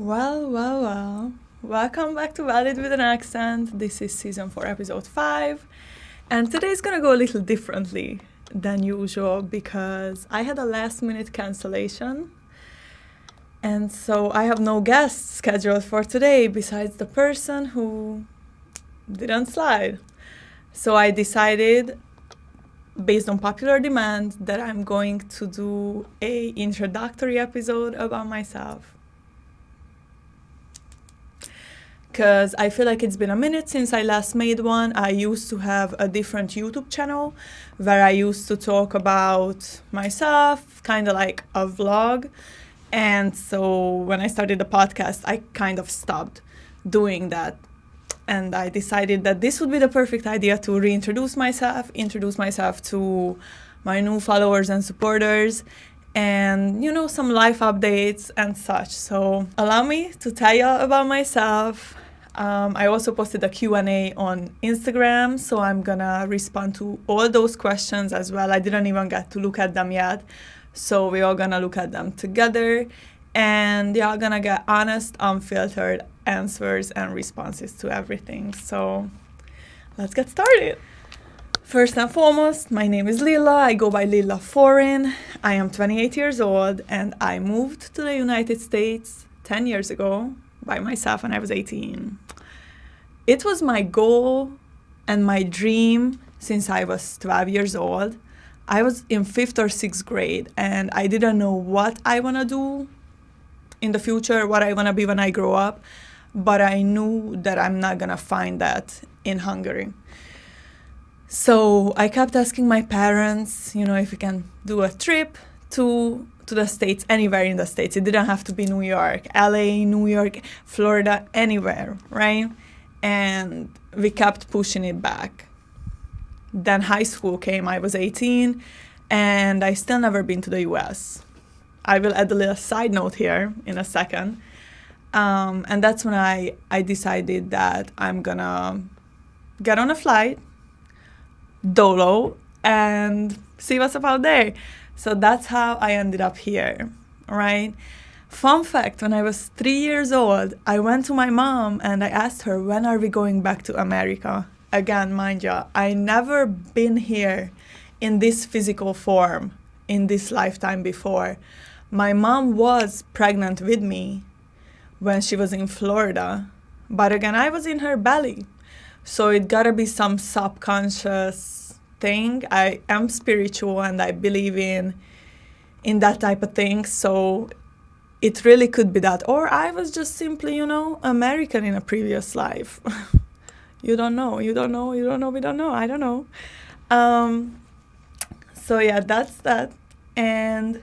Well. Welcome back to Valid with an Accent. This is season 4, episode 5. And today's gonna go a little differently than usual because I had a last minute cancellation. And so I have no guests scheduled for today besides the person who didn't slide. So I decided, based on popular demand, that I'm going to do a introductory episode about myself. Because I feel like it's been a minute since I last made one. I used to have a different YouTube channel where I used to talk about myself, kind of like a vlog. And so when I started the podcast, I kind of stopped doing that. And I decided that this would be the perfect idea to introduce myself to my new followers and supporters, and, some life updates and such. So allow me to tell you about myself. I also posted a Q&A on Instagram, so I'm gonna respond to all those questions as well. I didn't even get to look at them yet, so we're all gonna look at them together, and you're gonna get honest, unfiltered answers and responses to everything. So let's get started. First and foremost, my name is Lilla. I go by Lilla Foreign. I am 28 years old, and I moved to the United States 10 years ago by myself when I was 18. It was my goal and my dream since I was 12 years old. I was in 5th or 6th grade, and I didn't know what I want to do in the future, what I want to be when I grow up, but I knew that I'm not going to find that in Hungary. So I kept asking my parents, if we can do a trip to the States, anywhere in the States. It didn't have to be New York, LA, New York, Florida, anywhere, right? And we kept pushing it back. Then high school came, I was 18, and I still never been to the US. I will add a little side note here in a second. And that's when I decided that I'm gonna get on a flight, dolo, and see what's about there. So that's how I ended up here, right? Fun fact, when I was 3 years old, I went to my mom and I asked her, when are we going back to America? Again, mind you, I never been here in this physical form in this lifetime before. My mom was pregnant with me when she was in Florida, but again, I was in her belly. So it gotta be some subconscious thing. I am spiritual and I believe in that type of thing. So it really could be that. Or I was just simply, American in a previous life. We don't know. I don't know. So yeah, that's that. And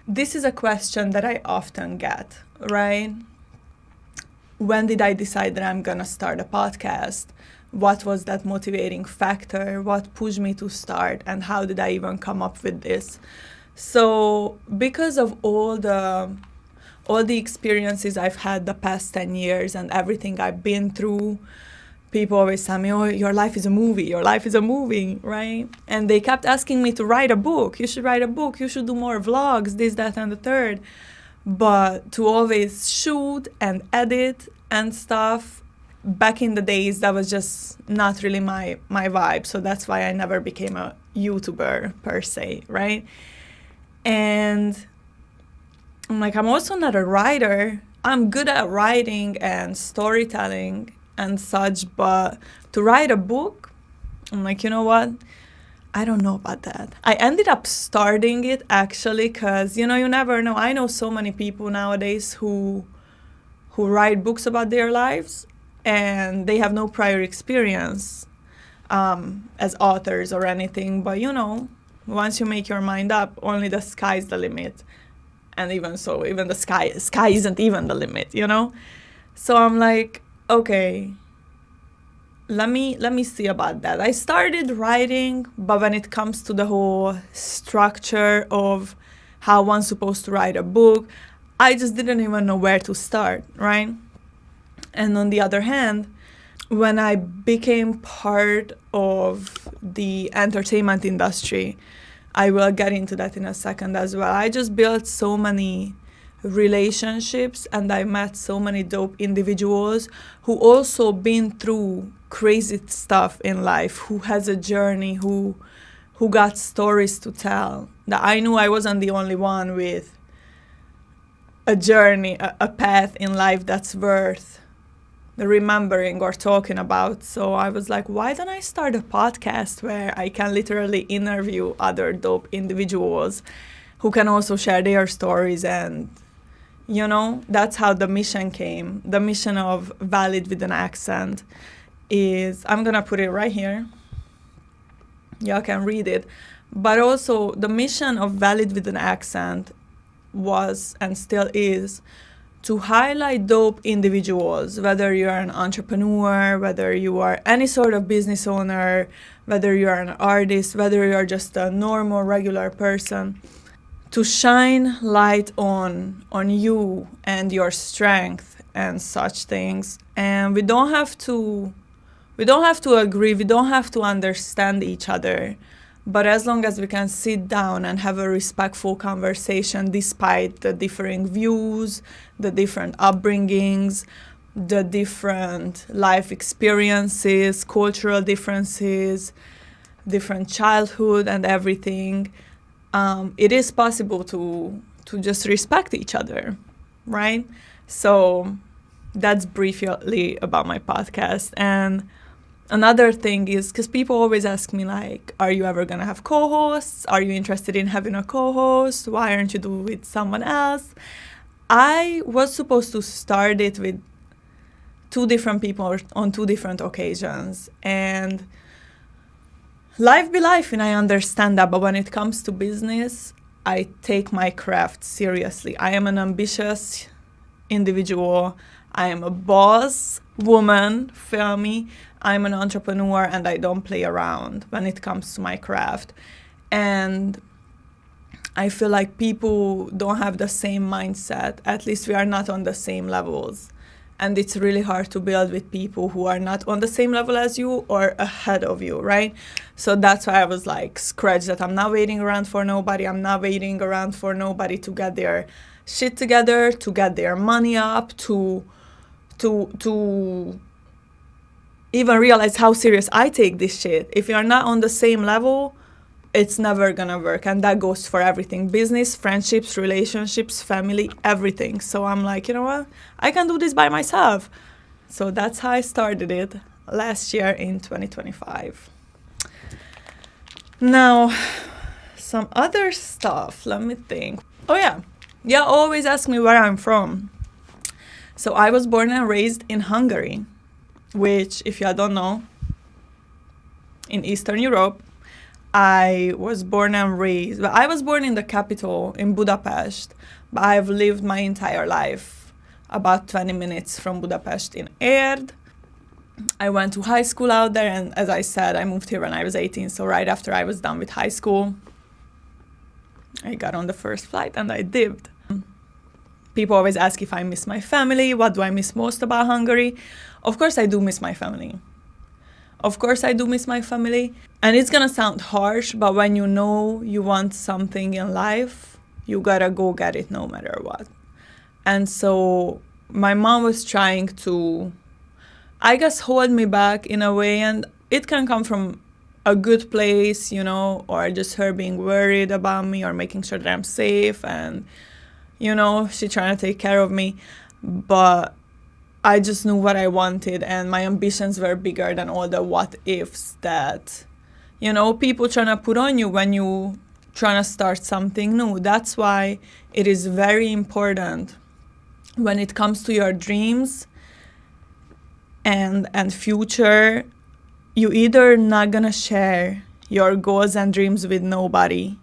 this is a question that I often get, right? When did I decide that I'm gonna start a podcast? What was that motivating factor? What pushed me to start? And how did I even come up with this? So because of all the experiences I've had the past 10 years and everything I've been through, people always tell me, oh, your life is a movie, right? And they kept asking me to write a book. You should write a book. You should do more vlogs, this, that, and the third. But to always shoot and edit and stuff, back in the days, that was just not really my vibe. So that's why I never became a YouTuber per se, right? And I'm also not a writer. I'm good at writing and storytelling and such, but to write a book, I'm like, you know what? I don't know about that. I ended up starting it actually because, you never know. I know so many people nowadays who write books about their lives and they have no prior experience as authors or anything. But, once you make your mind up, only the sky's the limit. And even so, even the sky isn't even the limit, So I'm like, okay, let me see about that. I started writing, but when it comes to the whole structure of how one's supposed to write a book, I just didn't even know where to start, right? And on the other hand, when I became part of the entertainment industry, I will get into that in a second as well. I just built so many relationships, and I met so many dope individuals who also been through crazy stuff in life, who has a journey, who got stories to tell. That I knew I wasn't the only one with a journey, a path in life that's worth remembering or talking about. So I was like, why don't I start a podcast where I can literally interview other dope individuals who can also share their stories? And that's how the mission came. The mission of Valid with an Accent is, I'm gonna put it right here, y'all can read it, but also the mission of Valid with an Accent was and still is to highlight dope individuals, whether you're an entrepreneur, whether you are any sort of business owner, whether you're an artist, whether you're just a normal, regular person, to shine light on you and your strength and such things. And we don't have to agree, we don't have to understand each other, but as long as we can sit down and have a respectful conversation despite the differing views, the different upbringings, the different life experiences, cultural differences, different childhood and everything, it is possible to just respect each other, right? So that's briefly about my podcast. And another thing is, because people always ask me, like, are you ever going to have co-hosts? Are you interested in having a co-host? Why aren't you doing it with someone else? I was supposed to start it with two different people on two different occasions. And life be life, and I understand that. But when it comes to business, I take my craft seriously. I am an ambitious individual. I am a boss woman, feel me? I'm an entrepreneur, and I don't play around when it comes to my craft. And I feel like people don't have the same mindset. At least we are not on the same levels. And it's really hard to build with people who are not on the same level as you or ahead of you, right? So that's why I was like, scratch that. I'm not waiting around for nobody. I'm not waiting around for nobody to get their shit together, to get their money up, to even realize how serious I take this shit. If you're not on the same level, it's never gonna work. And that goes for everything: business, friendships, relationships, family, everything. So I'm like, you know what? I can do this by myself. So that's how I started it last year in 2025. Now, some other stuff. Let me think. Oh yeah. Yeah, always ask me where I'm from. So I was born and raised in Hungary, which, if you don't know, in Eastern Europe. I was born and raised, but I was born in the capital, in Budapest, but I've lived my entire life about 20 minutes from Budapest in Érd. I went to high school out there, and as I said, I moved here when I was 18, so right after I was done with high school, I got on the first flight and I dipped. People always ask if I miss my family, what do I miss most about Hungary? Of course I do miss my family. Of course I do miss my family. And it's gonna sound harsh, but when you know you want something in life, you gotta go get it no matter what. And so my mom was trying to, I guess, hold me back in a way, and it can come from a good place, or just her being worried about me or making sure that I'm safe, and, she trying to take care of me. But I just knew what I wanted, and my ambitions were bigger than all the what ifs that, people trying to put on you when you trying to start something new. That's why it is very important when it comes to your dreams and future, you either not gonna share your goals and dreams with nobody,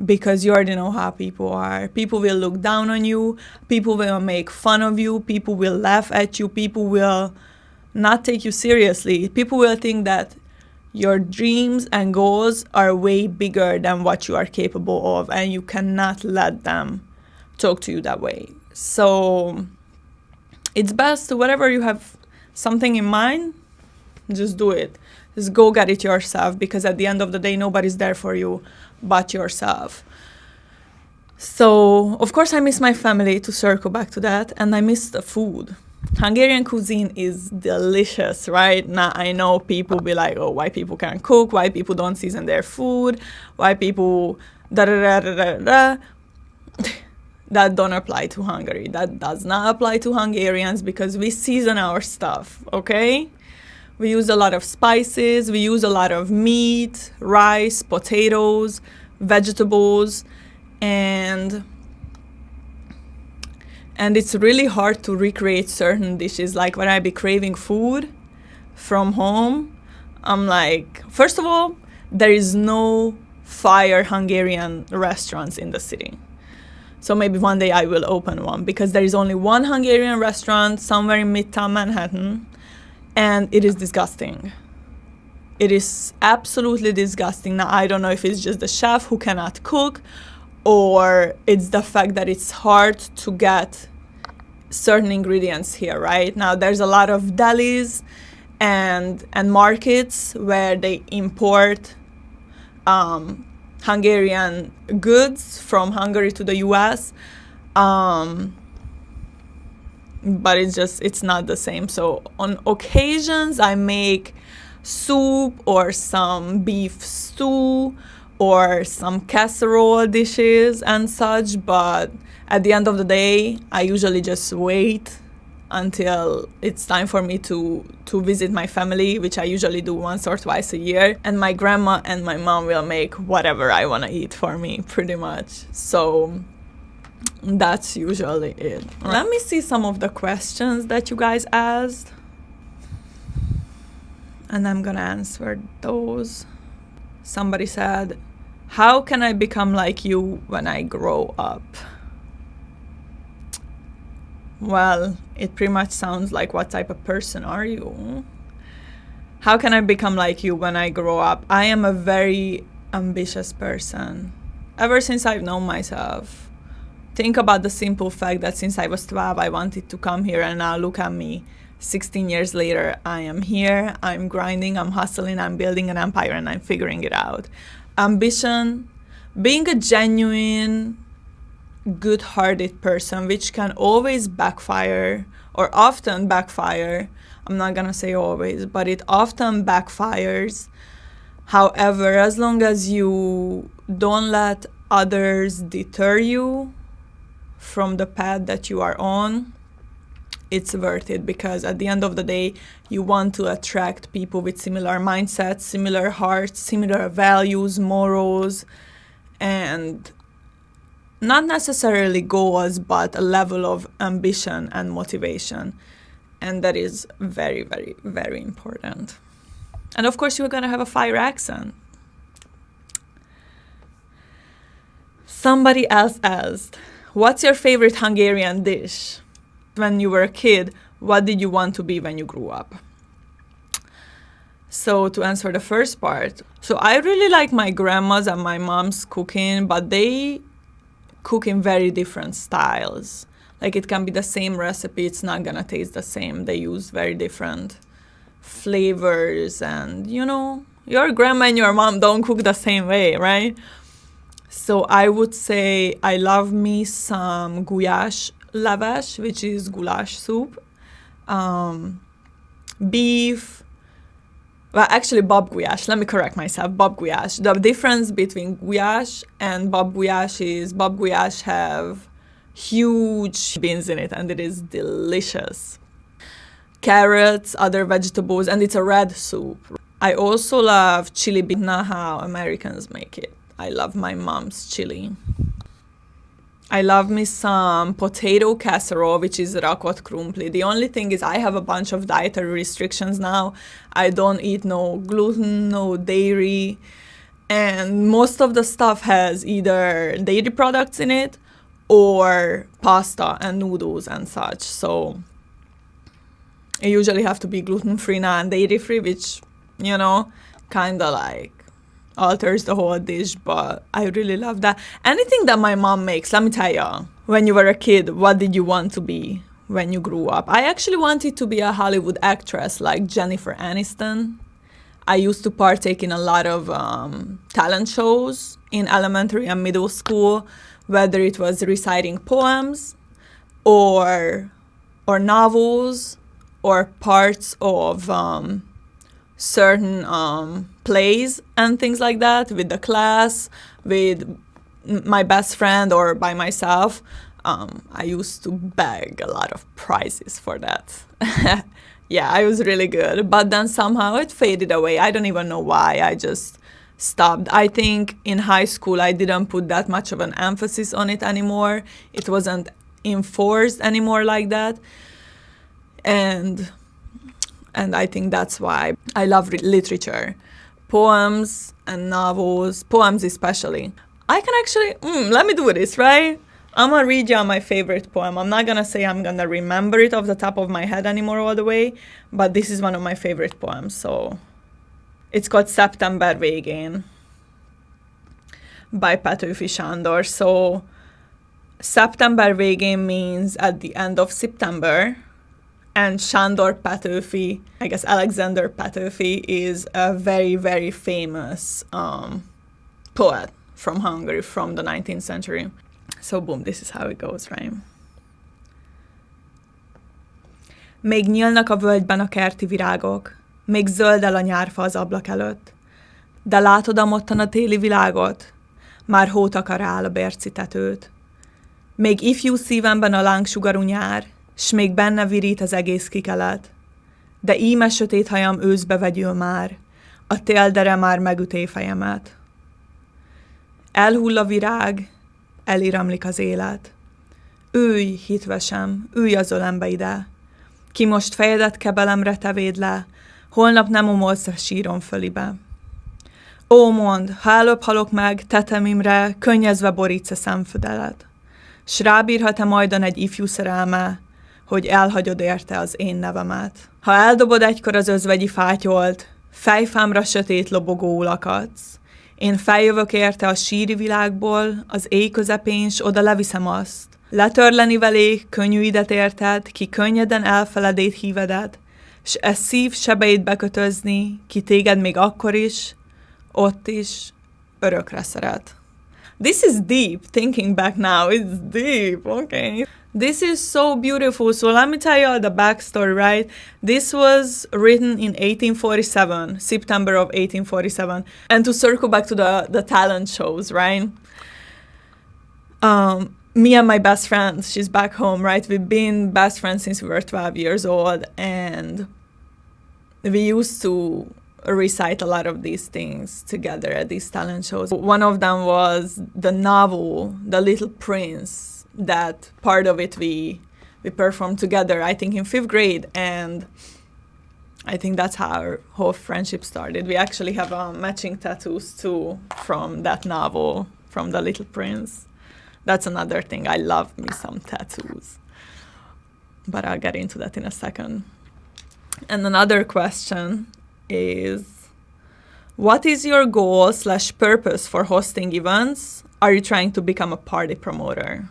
because you already know how people are. People will look down on you. People will make fun of you. People will laugh at you. People will not take you seriously. People will think that your dreams and goals are way bigger than what you are capable of, and you cannot let them talk to you that way. So it's best to, whatever you have something in mind, just do it. Just go get it yourself, because at the end of the day, nobody's there for you but yourself. So, of course, I miss my family, to circle back to that, and I miss the food. Hungarian cuisine is delicious, right? Now, I know people be like, oh, why people can't cook, why people don't season their food, why people da da da da da da. That don't apply to Hungary. That does not apply to Hungarians because we season our stuff, okay? We use a lot of spices, we use a lot of meat, rice, potatoes, vegetables, and it's really hard to recreate certain dishes. Like when I be craving food from home, I'm like, first of all, there is no fire Hungarian restaurants in the city. So maybe one day I will open one because there is only one Hungarian restaurant somewhere in Midtown Manhattan, and it is disgusting. It is absolutely disgusting. Now, I don't know if it's just the chef who cannot cook, or it's the fact that it's hard to get certain ingredients here, right? Now, there's a lot of delis and markets where they import Hungarian goods from Hungary to the US, but it's not the same. So on occasions I make soup or some beef stew or some casserole dishes and such, but at the end of the day I usually just wait until it's time for me to visit my family, which I usually do once or twice a year, and my grandma and my mom will make whatever I want to eat for me, pretty much. So that's usually it. Let me see some of the questions that you guys asked, and I'm gonna answer those. Somebody said, how can I become like you when I grow up? Well, it pretty much sounds like, what type of person are you? How can I become like you when I grow up? I am a very ambitious person. Ever since I've known myself. Think about the simple fact that since I was 12, I wanted to come here, and now look at me. 16 years later, I am here, I'm grinding, I'm hustling, I'm building an empire, and I'm figuring it out. Ambition, being a genuine, good-hearted person, which can always backfire, or often backfire. I'm not gonna say always, but it often backfires. However, as long as you don't let others deter you from the path that you are on, it's worth it, because at the end of the day, you want to attract people with similar mindsets, similar hearts, similar values, morals, and not necessarily goals, but a level of ambition and motivation. And that is very, very, very important. And of course, you're gonna have a fire accent. Somebody else asked, what's your favorite Hungarian dish? When you were a kid, what did you want to be when you grew up? So to answer the first part, so I really like my grandma's and my mom's cooking, but they cook in very different styles. Like, it can be the same recipe, it's not gonna taste the same. They use very different flavors, and your grandma and your mom don't cook the same way, right? So I would say I love me some gulyás lavash, which is goulash soup, beef, well, actually bab gulyás, let me correct myself, bab gulyás. The difference between gulyás and bab gulyás is bab gulyás have huge beans in it, and it is delicious. Carrots, other vegetables, and it's a red soup. I also love chili beans, not how Americans make it. I love my mom's chili. I love me some potato casserole, which is rakott krumpli. The only thing is I have a bunch of dietary restrictions now. I don't eat no gluten, no dairy, and most of the stuff has either dairy products in it or pasta and noodles and such. So I usually have to be gluten-free now and dairy-free, which, kind of like alters the whole dish, but I really love that. Anything that my mom makes, let me tell you, when you were a kid, what did you want to be when you grew up? I actually wanted to be a Hollywood actress like Jennifer Aniston. I used to partake in a lot of talent shows in elementary and middle school, whether it was reciting poems or novels or parts of certain plays and things like that with the class, with my best friend or by myself. I used to beg a lot of prizes for that. Yeah, I was really good. But then somehow it faded away. I don't even know why. I just stopped. I think in high school I didn't put that much of an emphasis on it anymore. It wasn't enforced anymore like that. And I think that's why I love literature. Poems and novels, poems especially. I can actually, let me do this, right? I'm gonna read you my favorite poem. I'm not gonna say I'm gonna remember it off the top of my head anymore all the way, but this is one of my favorite poems, so it's called September Végén by Petőfi Sándor. So September Végén means at the end of September, and Sándor Petőfi, I guess Alexander Petőfi, is a very, very famous poet from Hungary from the 19th century. So boom, this is how it goes, right? Még nyílnak a völgyben a kerti virágok, még zöldel a nyárfa az ablak előtt. De látod amottan a téli világot? Már hót akar áll a bérci tetőt. Még ifjú szívemben a lángsugarú nyár, s még benne virít az egész kikelet. De íme sötét hajam őszbe vegyül már, a téldere már megüté fejemet. Elhull a virág, eliramlik az élet. Ülj, hitvesem, ülj az ölembe ide. Ki most fejedet kebelemre tevéd le, holnap nem omolsz a sírom fölibe. Ó, mondd, ha előbb halok meg, tetemimre, könnyezve borítsz a szemfüdelet. S rábírhat-e majdan egy ifjú szerelme, hogy elhagyod érte az én nevemet. Ha eldobod egykor az özvegyi fátyolt, fejfámra sötét lobogó lakadsz. Én feljövök érte a síri világból, az éj közepén, s oda leviszem azt. Letörleni velé, könnyű idet érted, ki könnyeden elfeledét hívedet, s e szív sebeit bekötözni, ki téged még akkor is, ott is, örökre szeret. This is deep, thinking back now, it's deep, okay. This is so beautiful. So let me tell you the backstory, right? This was written in 1847, September of 1847. And to circle back to the talent shows, right? Me and my best friend, she's back home, right? We've been best friends since we were 12 years old. And we used to recite a lot of these things together at these talent shows. One of them was the novel, The Little Prince. That part of it we performed together, I think in 5th grade, and I think that's how our whole friendship started. We actually have matching tattoos too from that novel, from The Little Prince. That's another thing. I love me some tattoos, but I'll get into that in a second. And another question is, what is your goal / purpose for hosting events? Are you trying to become a party promoter?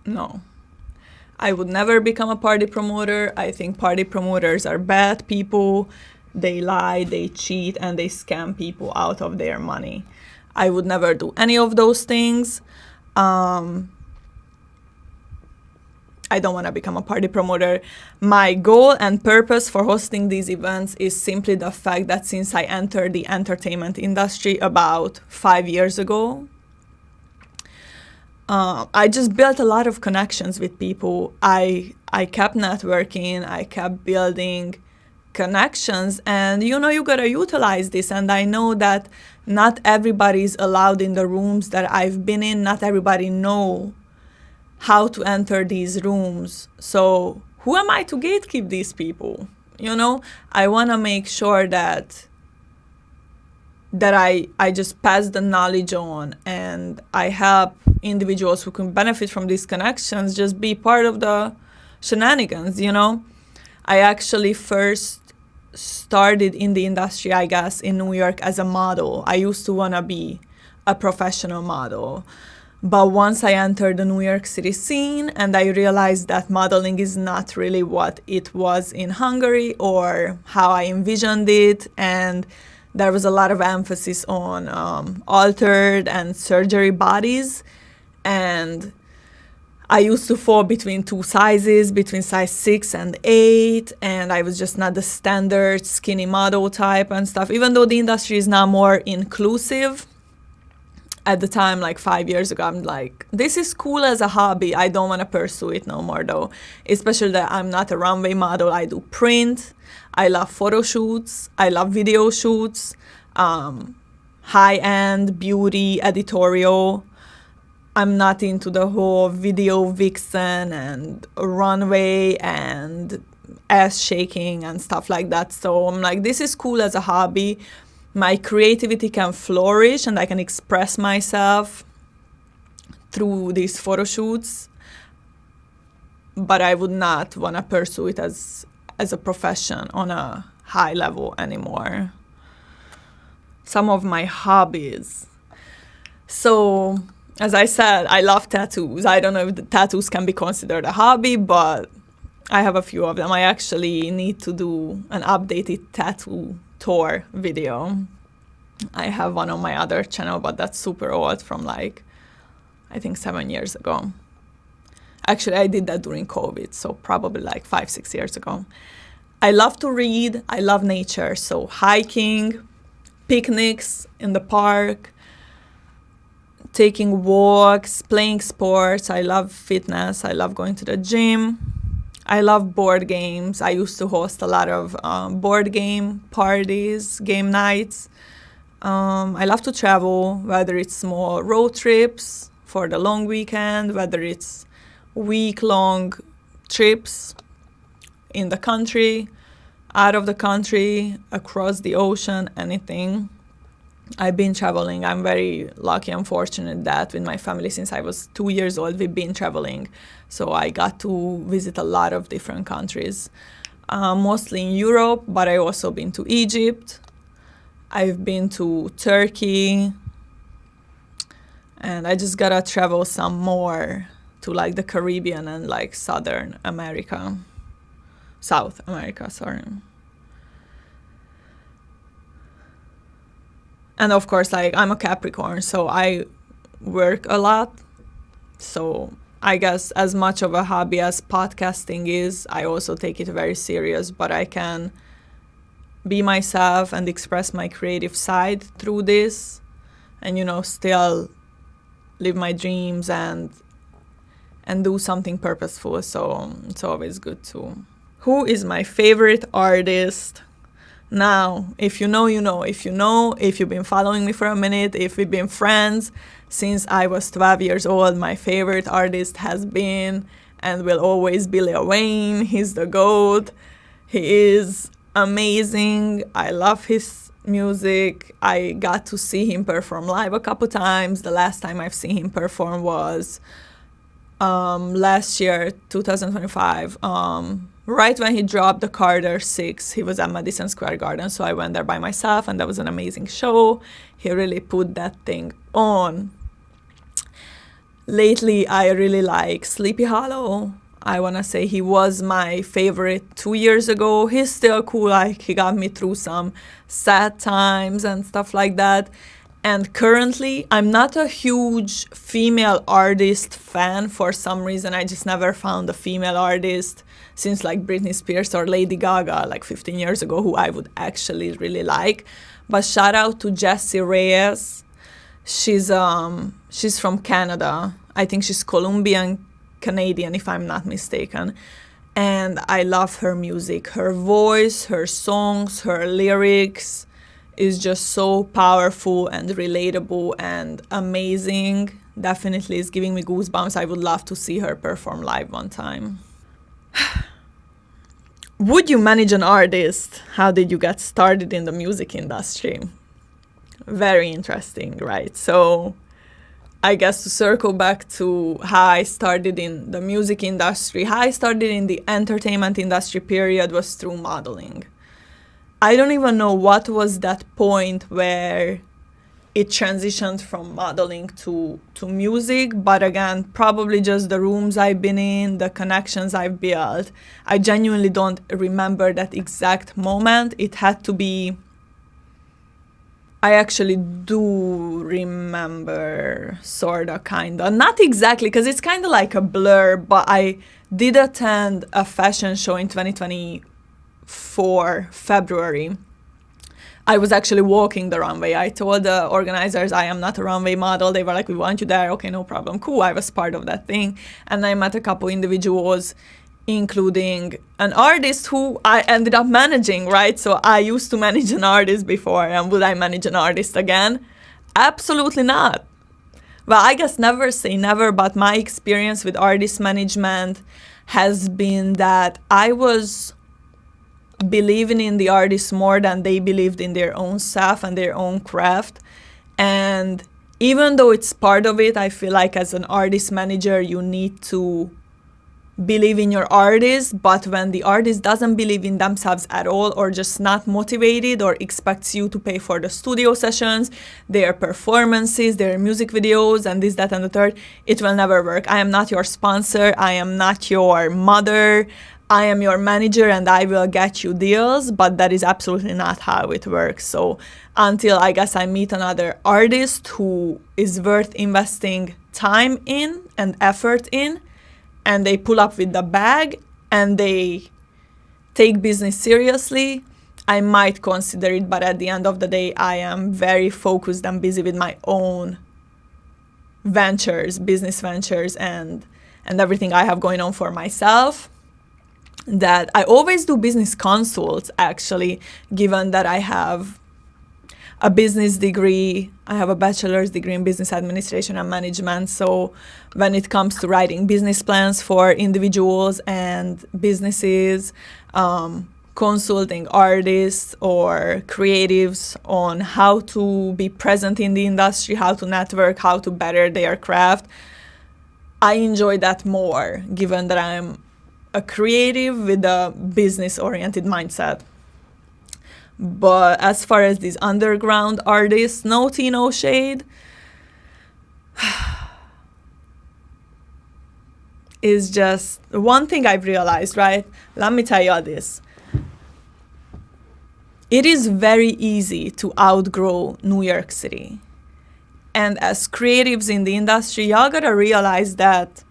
No. I would never become a party promoter. I think party promoters are bad people. They lie, they cheat, and they scam people out of their money. I would never do any of those things. I don't want to become a party promoter. My goal and purpose for hosting these events is simply the fact that since I entered the entertainment industry about 5 years ago, I just built a lot of connections with people. I kept networking, I kept building connections, and you gotta utilize this. And I know that not everybody is allowed in the rooms that I've been in. Not everybody know how to enter these rooms. So who am I to gatekeep these people? I want to make sure that I just pass the knowledge on, and I help individuals who can benefit from these connections just be part of the shenanigans. I actually first started in the industry, I guess, in New York as a model. I used to want to be a professional model. But once I entered the New York City scene and I realized that modeling is not really what it was in Hungary or how I envisioned it, and there was a lot of emphasis on altered and surgery bodies, and I used to fall between two sizes, between size 6 and 8, and I was just not the standard skinny model type and stuff. Even though the industry is now more inclusive, at the time, like 5 years ago, I'm like, this is cool as a hobby. I don't want to pursue it no more though. Especially that I'm not a runway model. I do print. I love photo shoots. I love video shoots, high-end beauty, editorial. I'm not into the whole video vixen and runway and ass shaking and stuff like that. So I'm like, this is cool as a hobby. My creativity can flourish and I can express myself through these photo shoots, but I would not want to pursue it as a profession on a high level anymore. Some of my hobbies. So, as I said, I love tattoos. I don't know if the tattoos can be considered a hobby, but I have a few of them. I actually need to do an updated tattoo tour video. I have one on my other channel, but that's super old, from like, I think 7 years ago. Actually, I did that during COVID, so probably like 5-6 years ago. I love to read. I love nature, so hiking, picnics in the park, taking walks, playing sports. I love fitness. I love going to the gym. I love board games. I used to host a lot of board game parties, game nights. I love to travel, whether it's small road trips for the long weekend, whether it's week-long trips in the country, out of the country, across the ocean, anything. I've been traveling. I'm very lucky and fortunate that with my family, since I was 2 years old, we've been traveling. So I got to visit a lot of different countries, mostly in Europe, but I also been to Egypt. I've been to Turkey, and I just gotta travel some more to like the Caribbean and like South America, sorry. And of course, like, I'm a Capricorn, so I work a lot. So I guess as much of a hobby as podcasting is, I also take it very serious, but I can be myself and express my creative side through this and, you know, still live my dreams and do something purposeful. So it's always good to. Who is my favorite artist? Now, if you know, you know. If you know, if you've been following me for a minute, if we've been friends since I was 12 years old, my favorite artist has been and will always be Lil Wayne. He's the GOAT. He is amazing. I love his music. I got to see him perform live a couple times. The last time I've seen him perform was last year, 2025. Right when he dropped the Carter 6, he was at Madison Square Garden, so I went there by myself, and that was an amazing show. He really put that thing on. Lately, I really like Sleepy Hollow. I want to say he was my favorite 2 years ago. He's still cool, like, he got me through some sad times and stuff like that. And currently, I'm not a huge female artist fan for some reason. I just never found a female artist since like Britney Spears or Lady Gaga like 15 years ago who I would actually really like. But shout out to Jessie Reyes. She's from Canada. I think she's Colombian Canadian, if I'm not mistaken. And I love her music. Her voice, her songs, her lyrics is just so powerful and relatable and amazing. Definitely is giving me goosebumps. I would love to see her perform live one time. Would you manage an artist? How did you get started in the music industry? Very interesting, right? So I guess to circle back to how I started in the music industry, how I started in the entertainment industry period was through modeling. I don't even know what was that point where it transitioned from modeling to music, but again, probably just the rooms I've been in, the connections I've built. I genuinely don't remember that exact moment. It had to be I actually do remember, sorta, kinda. Not exactly, because it's kind of like a blur, but I did attend a fashion show in 2024, February. I was actually walking the runway. I told the organizers I am not a runway model. They were like, we want you there. Okay, no problem. Cool. I was part of that thing. And I met a couple individuals, including an artist who I ended up managing, right? So I used to manage an artist before, and would I manage an artist again? Absolutely not. Well, I guess never say never, but my experience with artist management has been that I was believing in the artists more than they believed in their own self and their own craft. And even though it's part of it, I feel like as an artist manager, you need to believe in your artist. But when the artist doesn't believe in themselves at all, or just not motivated, or expects you to pay for the studio sessions, their performances, their music videos, and this, that, and the third, it will never work. I am not your sponsor. I am not your mother. I am your manager and I will get you deals, but that is absolutely not how it works. So until I guess I meet another artist who is worth investing time in and effort in, and they pull up with the bag and they take business seriously, I might consider it. But at the end of the day, I am very focused and busy with my own ventures, business ventures, and everything I have going on for myself. That I always do business consults, actually, given that I have a business degree. I have a bachelor's degree in business administration and management. So when it comes to writing business plans for individuals and businesses, consulting artists or creatives on how to be present in the industry, how to network, how to better their craft, I enjoy that more, given that I'm a creative with a business-oriented mindset. But as far as these underground artists, no tea, no shade, is just one thing I've realized, right? Let me tell you this. It is very easy to outgrow New York City. And as creatives in the industry, y'all gotta realize that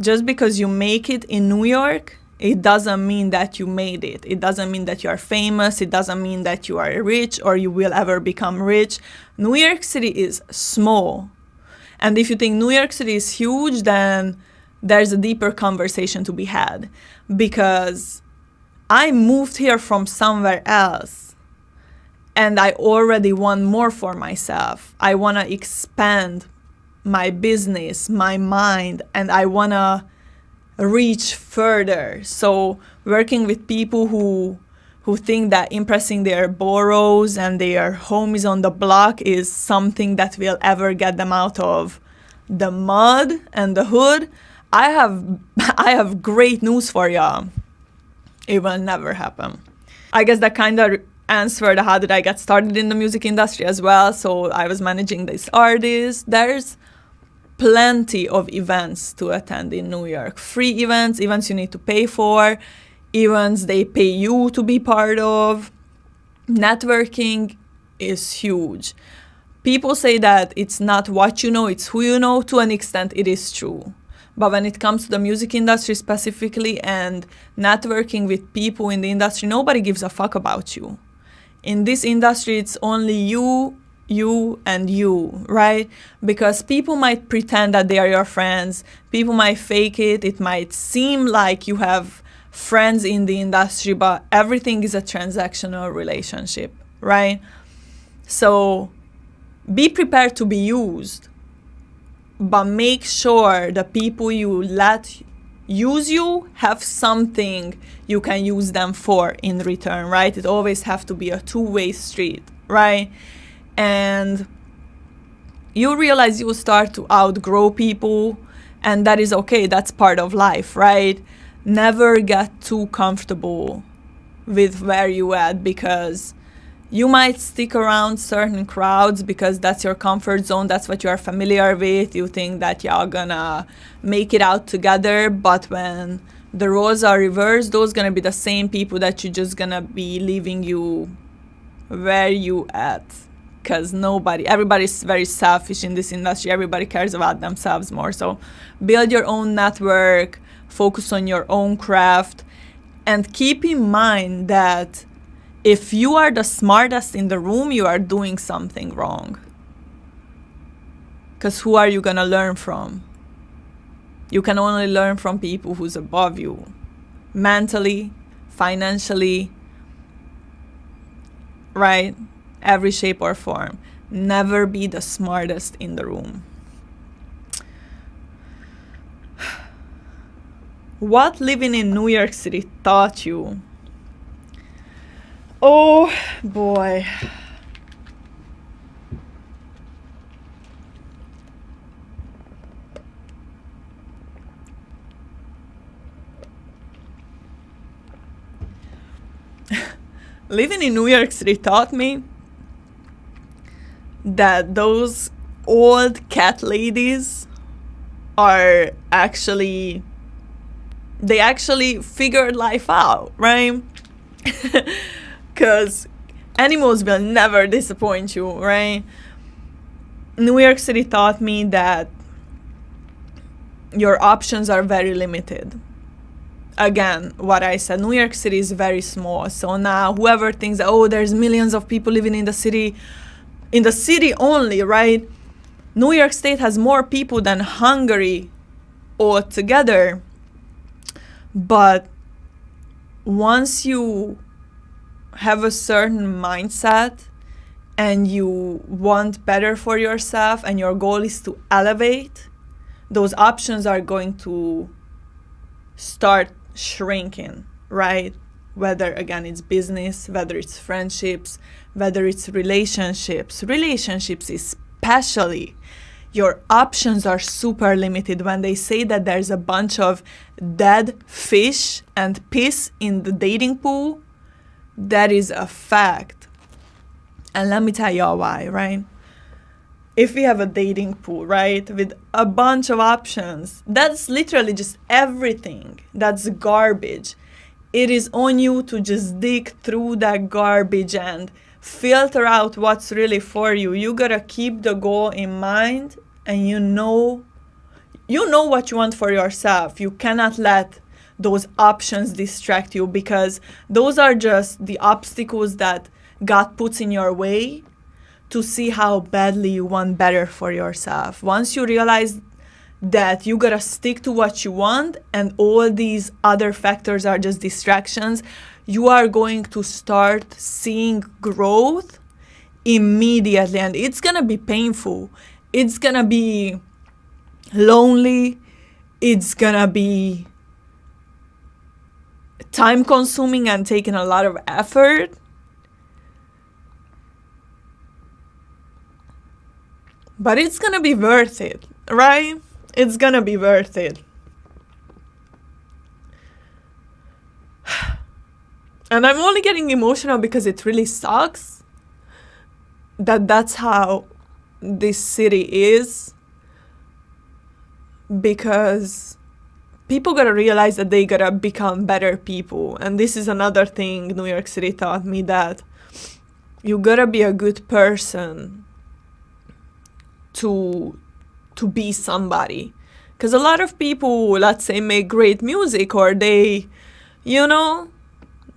just because you make it in New York, it doesn't mean that you made it. It doesn't mean that you are famous. It doesn't mean that you are rich or you will ever become rich. New York City is small. And if you think New York City is huge, then there's a deeper conversation to be had. Because I moved here from somewhere else and I already want more for myself. I want to expand my business, my mind, and I want to reach further. So working with people who think that impressing their boroughs and their homies on the block is something that will ever get them out of the mud and the hood, I have great news for y'all. It will never happen. I guess that kind of answered how did I get started in the music industry as well. So I was managing this artist. There's plenty of events to attend in New York. Free events you need to pay for, events they pay you to be part of. Networking is huge. People say that it's not what you know, it's who you know. To an extent, it is true. But when it comes to the music industry specifically and networking with people in the industry, nobody gives a fuck about you. In this industry, it's only you and you, right? Because people might pretend that they are your friends. People might fake it. It might seem like you have friends in the industry, but everything is a transactional relationship, right? So be prepared to be used, but make sure the people you let use you have something you can use them for in return, right? It always have to be a two-way street, right? And you realize you start to outgrow people, and that is okay. That's part of life, right? Never get too comfortable with where you at, because you might stick around certain crowds because that's your comfort zone. That's what you are familiar with. You think that y'all gonna make it out together, but when the roles are reversed, those gonna be the same people that you just gonna be leaving you where you at. because everybody's very selfish in this industry. Everybody cares about themselves more. So build your own network, focus on your own craft, and keep in mind that if you are the smartest in the room, you are doing something wrong. Because who are you going to learn from? You can only learn from people who's above you, mentally, financially, right? Every shape or form. Never be the smartest in the room. What living in New York City taught you? Oh boy. Living in New York City taught me that those old cat ladies are actually figured life out, right? Because animals will never disappoint you, right? New York City taught me that your options are very limited. Again, what I said, New York City is very small. So now whoever thinks, oh, there's millions of people living in the city only, right? New York State has more people than Hungary altogether. But once you have a certain mindset and you want better for yourself and your goal is to elevate, those options are going to start shrinking, right? Whether, again, it's business, whether it's friendships, whether it's relationships especially, your options are super limited. When they say that there's a bunch of dead fish and piss in the dating pool, that is a fact. And let me tell y'all why, right? If we have a dating pool, right, with a bunch of options, that's literally just everything. That's garbage. It is on you to just dig through that garbage and filter out what's really for you. You gotta keep the goal in mind, and you know what you want for yourself. You cannot let those options distract you, because those are just the obstacles that God puts in your way to see how badly you want better for yourself. Once you realize that you gotta stick to what you want and all these other factors are just distractions, you are going to start seeing growth immediately, and it's gonna be painful. It's gonna be lonely. It's gonna be time consuming and taking a lot of effort. But it's gonna be worth it, right? It's gonna be worth it. And I'm only getting emotional because it really sucks that that's how this city is. Because people gotta realize that they gotta become better people. And this is another thing New York City taught me, that you gotta be a good person to be somebody. Because a lot of people, let's say, make great music, or they, know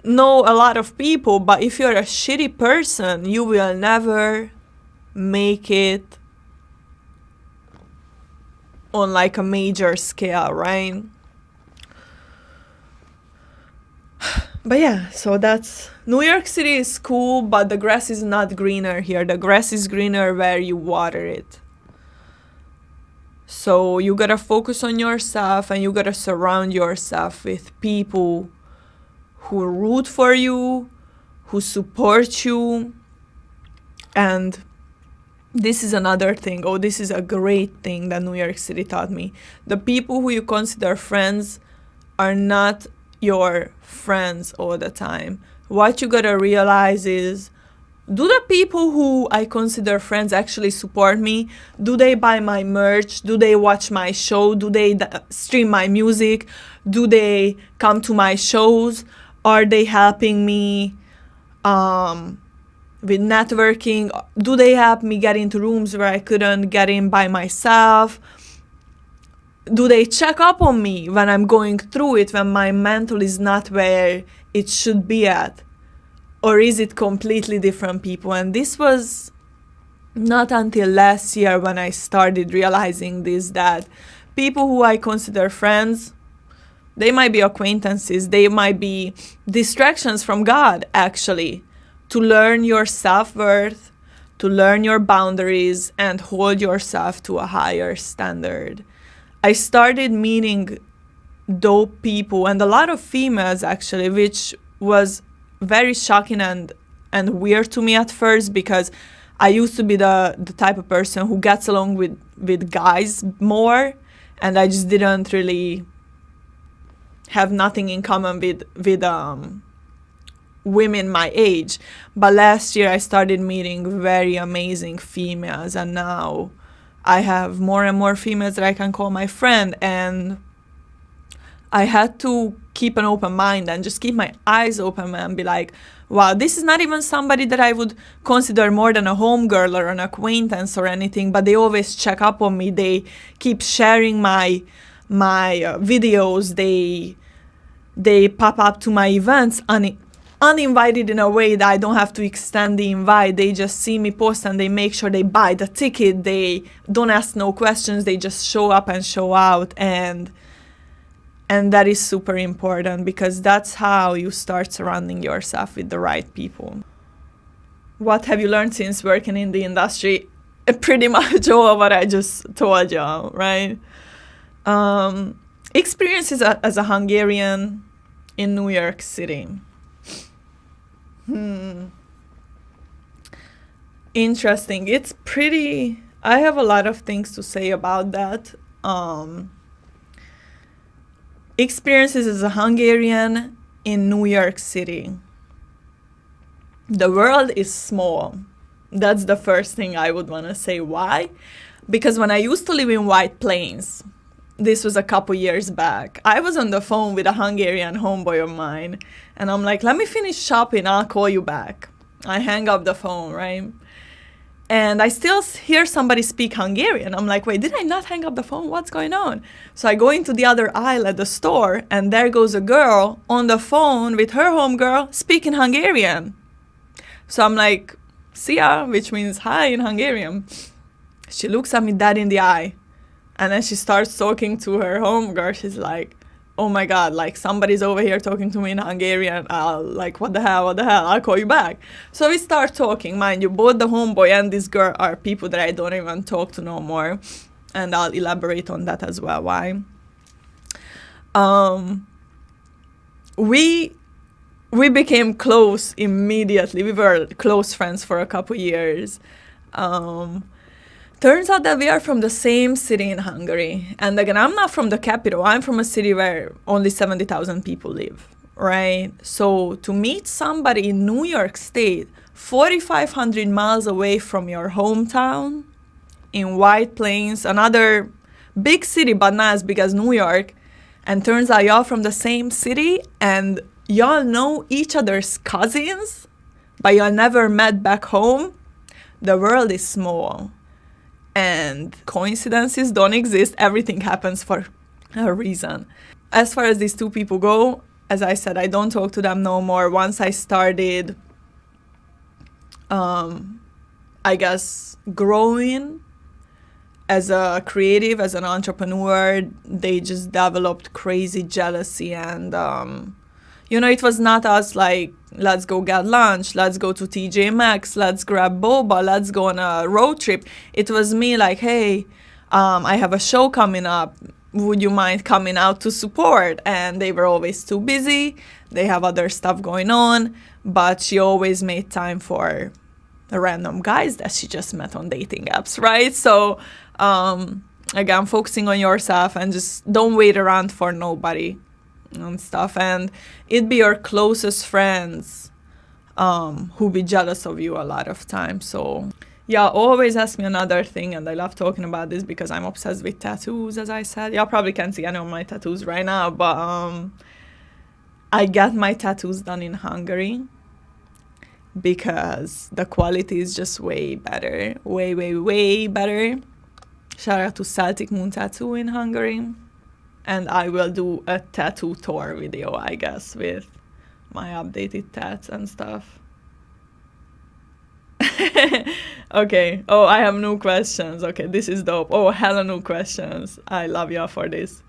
a lot of people, but if you're a shitty person, you will never make it on like a major scale, right? But yeah, so that's New York City is cool, but the grass is not greener here. The grass is greener where you water it. So you gotta focus on yourself, and you gotta surround yourself with people who root for you, who support you. And this is another thing. Oh, this is a great thing that New York City taught me. The people who you consider friends are not your friends all the time. What you gotta realize is, do the people who I consider friends actually support me? Do they buy my merch? Do they watch my show? Do they stream my music? Do they come to my shows? Are they helping me with networking? Do they help me get into rooms where I couldn't get in by myself? Do they check up on me when I'm going through it, when my mental is not where it should be at? Or is it completely different people? And this was not until last year when I started realizing this, that people who I consider friends, they might be acquaintances, they might be distractions from God, actually, to learn your self-worth, to learn your boundaries, and hold yourself to a higher standard. I started meeting dope people, and a lot of females, actually, which was very shocking and weird to me at first, because I used to be the type of person who gets along with guys more, and I just didn't really have nothing in common with women my age. But last year I started meeting very amazing females, and now I have more and more females that I can call my friend, and I had to keep an open mind and just keep my eyes open and be like, wow, this is not even somebody that I would consider more than a homegirl or an acquaintance or anything, but they always check up on me. They keep sharing my videos. They pop up to my events uninvited, in a way that I don't have to extend the invite. They just see me post and they make sure they buy the ticket. They don't ask no questions. They just show up and show out. And that is super important, because that's how you start surrounding yourself with the right people. What have you learned since working in the industry? Pretty much all what I just told you, right? Experiences as a Hungarian in New York City. Interesting. It's pretty... I have a lot of things to say about that. Experiences as a Hungarian in New York City. The world is small. That's the first thing I would want to say. Why? Because when I used to live in White Plains, this was a couple years back, I was on the phone with a Hungarian homeboy of mine, and I'm like, let me finish shopping, I'll call you back. I hang up the phone, right? And I still hear somebody speak Hungarian. I'm like, wait, did I not hang up the phone? What's going on? So I go into the other aisle at the store, and there goes a girl on the phone with her homegirl speaking Hungarian. So I'm like, "Szia," which means hi in Hungarian. She looks at me dead in the eye, and then she starts talking to her homegirl. She's like, oh my God, like somebody's over here talking to me in Hungarian. Like, what the hell, I'll call you back. So we start talking. Mind you, both the homeboy and this girl are people that I don't even talk to no more. And I'll elaborate on that as well, why. We became close immediately. We were close friends for a couple years. Turns out that we are from the same city in Hungary. And again, I'm not from the capital. I'm from a city where only 70,000 people live, right? So to meet somebody in New York State, 4,500 miles away from your hometown, in White Plains, another big city, but not as big as New York, and turns out y'all from the same city, and y'all know each other's cousins, but y'all never met back home. The world is small. And coincidences don't exist. Everything happens for a reason. As far as these two people go, as I said, I don't talk to them no more. Once I started, I guess, growing as a creative, as an entrepreneur, they just developed crazy jealousy. And, it was not us like, let's go get lunch, let's go to TJ Maxx, let's grab boba, let's go on a road trip. It was me like, hey, I have a show coming up. Would you mind coming out to support? And they were always too busy. They have other stuff going on. But she always made time for the random guys that she just met on dating apps, right? So, again, focusing on yourself and just don't wait around for nobody and stuff. And it'd be your closest friends who be jealous of you a lot of times. So yeah, always ask me another thing, and I love talking about this because I'm obsessed with tattoos, as I said. Y'all probably can't see any of my tattoos right now, but I got my tattoos done in Hungary. because the quality is just way better. Way, way, way better. Shout out to Celtic Moon Tattoo in Hungary. And I will do a tattoo tour video, I guess, with my updated tats and stuff. Okay. Oh, I have new questions. Okay, this is dope. Oh, hella new questions. I love y'all for this.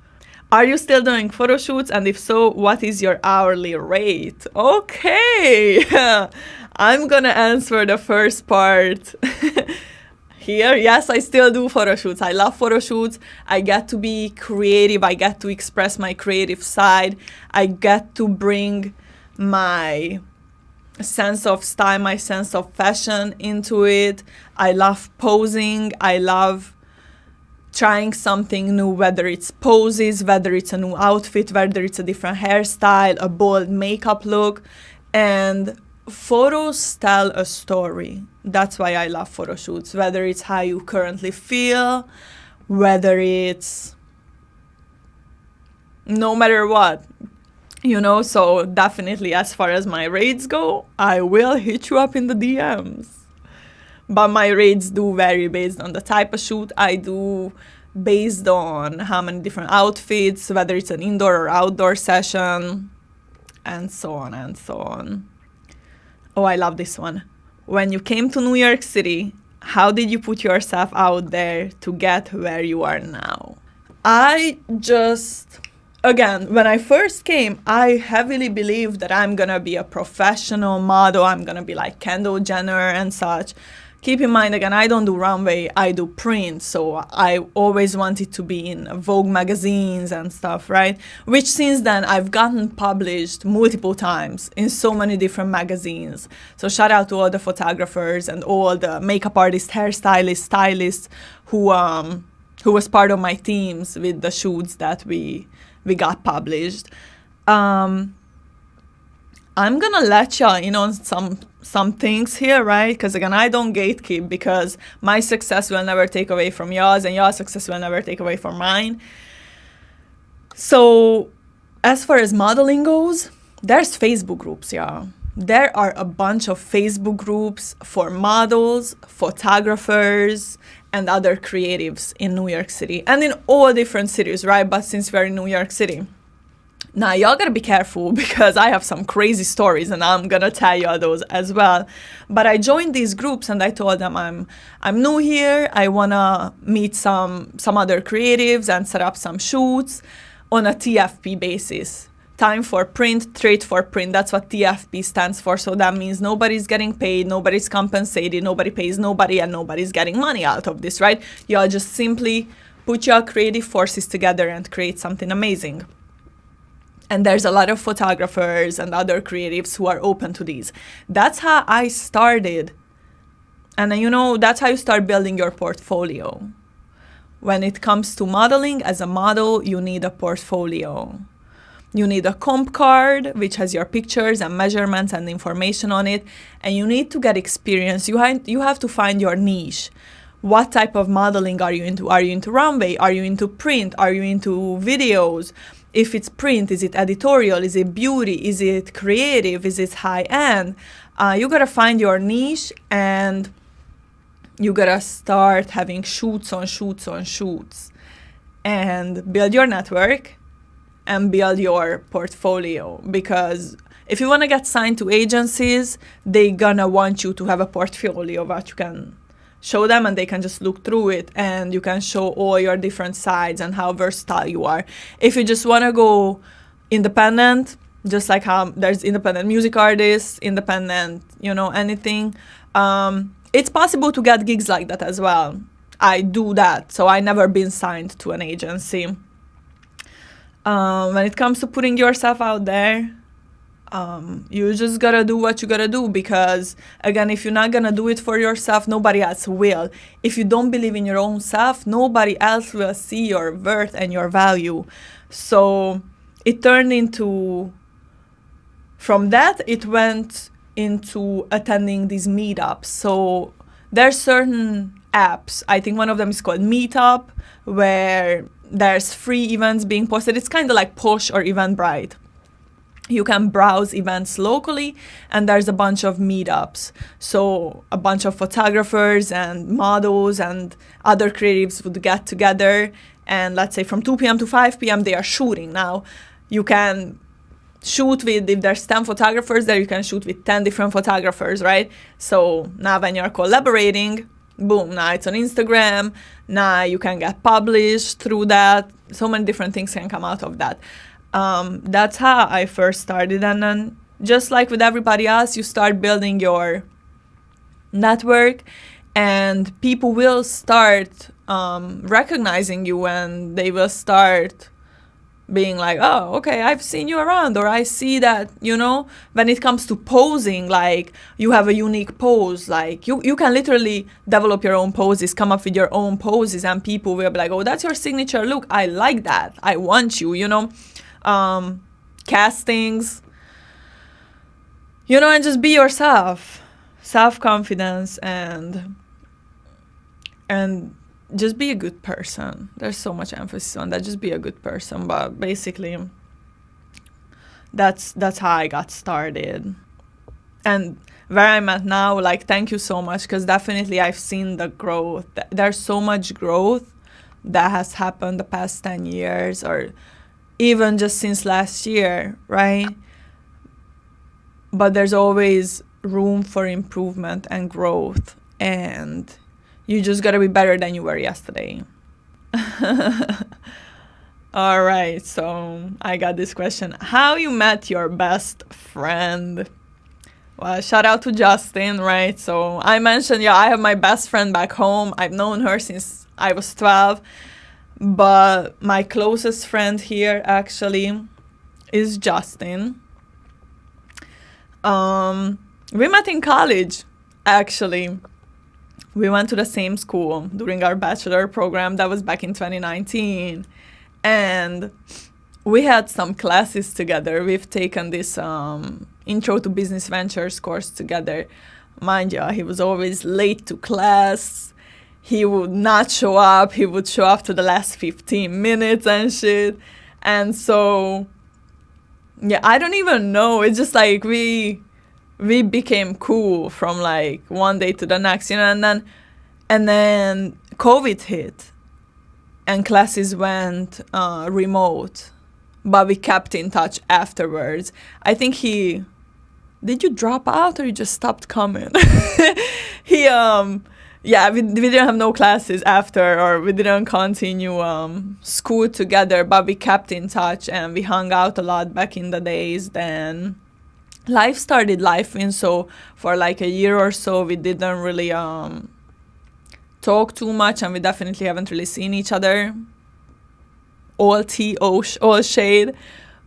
Are you still doing photo shoots? And if so, what is your hourly rate? Okay. I'm gonna answer the first part here. Yes, I still do photo shoots. I love photo shoots. I get to be creative. I get to express my creative side. I get to bring my sense of style, my sense of fashion into it. I love posing. I love trying something new, whether it's poses, whether it's a new outfit, whether it's a different hairstyle, a bold makeup look. And photos tell a story. That's why I love photo shoots, whether it's how you currently feel, whether it's no matter what. You know, so definitely as far as my rates go, I will hit you up in the DMs. But my rates do vary based on the type of shoot I do, based on how many different outfits, whether it's an indoor or outdoor session, and so on and so on. Oh, I love this one. When you came to New York City, how did you put yourself out there to get where you are now? Again, when I first came, I heavily believed that I'm gonna be a professional model. I'm gonna be like Kendall Jenner and such. Keep in mind, again, I don't do runway, I do print. So I always wanted to be in Vogue magazines and stuff, right? Which since then I've gotten published multiple times in so many different magazines. So shout out to all the photographers and all the makeup artists, hairstylists, stylists who was part of my teams with the shoots that we got published. I'm gonna let y'all in on some things here, right? Because again, I don't gatekeep, because my success will never take away from yours, and your success will never take away from mine. So as far as modeling goes, there's Facebook groups, y'all. There are a bunch of Facebook groups for models, photographers, and other creatives in New York City and in all different cities, right? But since we're in New York City, now y'all gotta be careful, because I have some crazy stories and I'm gonna tell y'all those as well. But I joined these groups and I told them I'm new here. I wanna meet some other creatives and set up some shoots on a TFP basis. Time for print, trade for print. That's what TFP stands for. So that means nobody's getting paid, nobody's compensated, nobody pays nobody, and nobody's getting money out of this, right? Y'all just simply put your creative forces together and create something amazing. And there's a lot of photographers and other creatives who are open to these. That's how I started. And you know, that's how you start building your portfolio. When it comes to modeling, as a model, you need a portfolio. You need a comp card, which has your pictures and measurements and information on it. And you need to get experience. You have to find your niche. What type of modeling are you into? Are you into runway? Are you into print? Are you into videos? If it's print, is it editorial? Is it beauty? Is it creative? Is it high-end? You gotta find your niche, and you gotta start having shoots on shoots on shoots and build your network and build your portfolio. Because if you want to get signed to agencies, they gonna want you to have a portfolio that you can show them, and they can just look through it, and you can show all your different sides and how versatile you are. If you just want to go independent, just like how there's independent music artists, independent, you know, anything, it's possible to get gigs like that as well. I do that, so I never been signed to an agency. When it comes to putting yourself out there, you just gotta do what you gotta do, because again, if you're not gonna do it for yourself, nobody else will. If you don't believe in your own self, nobody else will see your worth and your value. So it turned into, from that, it went into attending these meetups. So there's certain apps. I think one of them is called Meetup, where there's free events being posted. It's kind of like Posh or Eventbrite. You can browse events locally, and there's a bunch of meetups. So a bunch of photographers and models and other creatives would get together, and let's say from 2 p.m. to 5 p.m. they are shooting. Now you can shoot with, if there's 10 photographers there, you can shoot with 10 different photographers, right? So now when you're collaborating, boom, now it's on Instagram, now you can get published through that. So many different things can come out of that. That's how I first started. And then just like with everybody else, you start building your network, and people will start recognizing you, and they will start being like, oh, okay, I've seen you around, or I see that, you know, when it comes to posing, like you have a unique pose, like you can literally develop your own poses, come up with your own poses, and people will be like, oh, that's your signature look. I like that. I want you, you know. Castings, you know, and just be yourself. Self-confidence and just be a good person. There's so much emphasis on that. Just be a good person. But basically, that's how I got started. And where I'm at now, like, thank you so much, because definitely I've seen the growth. There's so much growth that has happened the past 10 years, or even just since last year, right? But there's always room for improvement and growth, and you just gotta be better than you were yesterday. All right, so I got this question. How you met your best friend? Well, shout out to Justin, right? So I mentioned, yeah, I have my best friend back home. I've known her since I was 12. But my closest friend here actually is Justin. We met in college, actually. We went to the same school during our bachelor program. That was back in 2019. And we had some classes together. We've taken this Intro to Business Ventures course together. Mind you, he was always late to class. He would not show up. He would show up to the last 15 minutes and shit. And so, yeah, I don't even know. It's just like we became cool from like one day to the next, you know, and then COVID hit and classes went remote, but we kept in touch afterwards. I think did you drop out or you just stopped coming? Yeah, we didn't have no classes after, or we didn't continue school together, but we kept in touch and we hung out a lot back in the days. Then life started lifing, so for like a year or so we didn't really talk too much, and we definitely haven't really seen each other. All tea, all shade,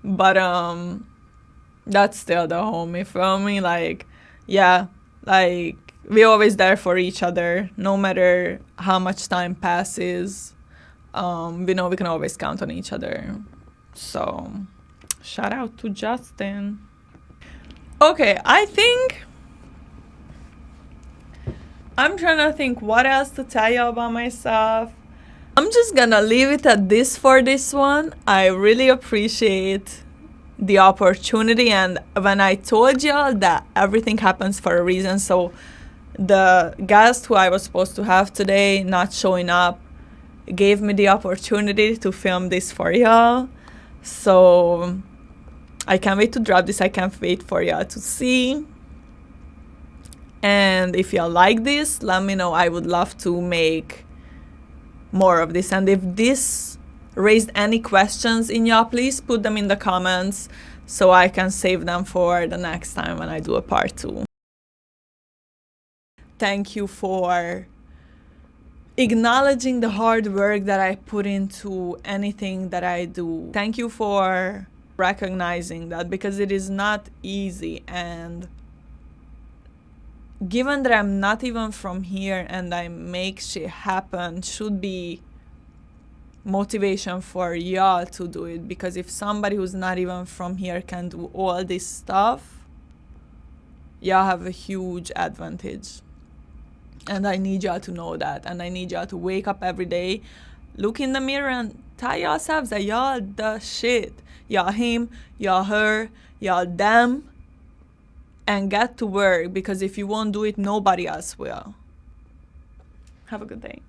but that's still the homie for me. Like, yeah, like we're always there for each other, no matter how much time passes. We know we can always count on each other. So, shout out to Justin. Okay, I think I'm trying to think what else to tell you about myself. I'm just gonna leave it at this for this one. I really appreciate the opportunity, and when I told y'all that everything happens for a reason, so the guest who I was supposed to have today not showing up gave me the opportunity to film this for y'all. So I can't wait to drop this. I can't wait for y'all to see. And if y'all like this, let me know. I would love to make more of this. And if this raised any questions in y'all, please put them in the comments so I can save them for the next time when I do a part 2. Thank you for acknowledging the hard work that I put into anything that I do. Thank you for recognizing that, because it is not easy. And given that I'm not even from here and I make shit happen, should be motivation for y'all to do it. Because if somebody who's not even from here can do all this stuff, y'all have a huge advantage. And I need y'all to know that. And I need y'all to wake up every day, look in the mirror and tell yourselves that y'all the shit. y'all him, y'all her, y'all them, and get to work, because if you won't do it, nobody else will. Have a good day.